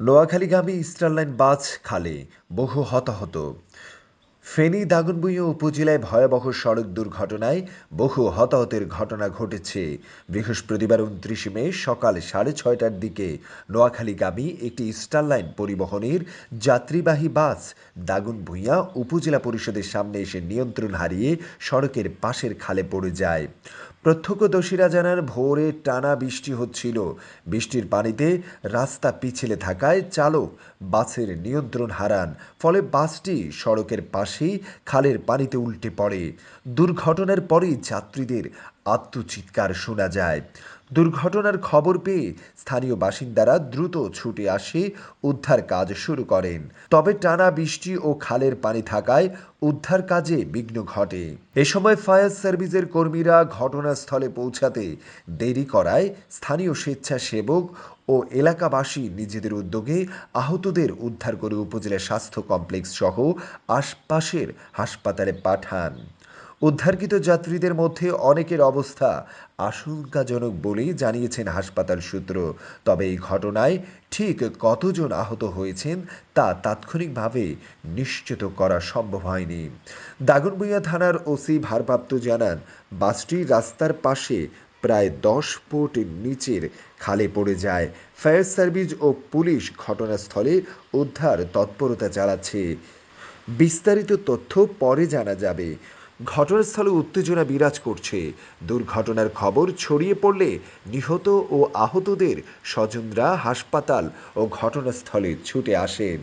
নোয়াখালীগামী eastern line বাস খালে বহু হতাহত। ফেনী দাগনভূঞা উপজেলায় ভয়াবহ সড়ক দুর্ঘটনায় বহু হতাহতের ঘটনা ঘটেছে। বৃহস্পতিবার ২৯ মে সকাল ৬:৩০টার দিকে নোয়াখালীগামী একটি ইস্টার্ন লাইন পরিবহনের যাত্রীবাহী বাস দাগনভূঞা উপজেলা পরিষদের সামনে এসে নিয়ন্ত্রণ হারিয়ে সড়কের পাশের খালে পড়ে যায়। প্রত্যক্ষদর্শীরা জানান, ভোরে টানা বৃষ্টি হচ্ছিল। বৃষ্টির পানিতে রাস্তা পিছলে থাকায় চালক বাসের নিয়ন্ত্রণ হারান। ফলে বাসটি সড়কের পাশেই খালের পানিতে উল্টে পড়ে। দুর্ঘটনার পরেই যাত্রীদের আর্তচিৎকার শোনা যায়। দুর্ঘটনার খবর পেয়ে স্থানীয় বাসিন্দারা দ্রুত ছুটে আসে উদ্ধার কাজ শুরু করেন। তবে টানা বৃষ্টি ও খালের পানি থাকায় উদ্ধার কাজে বিঘ্ন ঘটে। এ সময় ফায়ার সার্ভিসের কর্মীরা ঘটনাস্থলে পৌঁছাতে দেরি করায় স্থানীয় স্বেচ্ছাসেবক ও এলাকাবাসী নিজেদের উদ্যোগে আহতদের উদ্ধার করে উপজেলা স্বাস্থ্য কমপ্লেক্স সহ আশপাশের হাসপাতালে পাঠান। উদ্ধারকৃত যাত্রীদের মধ্যে অনেকের অবস্থা আশঙ্কাজনক বলেই জানিয়েছেন হাসপাতাল সূত্র। তবে এই ঘটনায় ঠিক কতজন আহত হয়েছেন তা তাৎক্ষণিকভাবে নিশ্চিত করা সম্ভব হয়নি। দাগনভূঞা থানার ওসি ভারপ্রাপ্ত জানান, বাসটি রাস্তার পাশে প্রায় ১০ ফুট নিচের খালে পড়ে যায়। ফায়ার সার্ভিস ও পুলিশ ঘটনাস্থলে উদ্ধার তৎপরতা চালাচ্ছে। বিস্তারিত তথ্য পরে জানা যাবে। ঘটনাস্থলে উত্তেজনা বিরাজ করছে। দুর্ঘটনার খবর ছড়িয়ে পড়লে নিহত ও আহতদের স্বজনরা হাসপাতাল ও ঘটনাস্থলে ছুটে আসেন।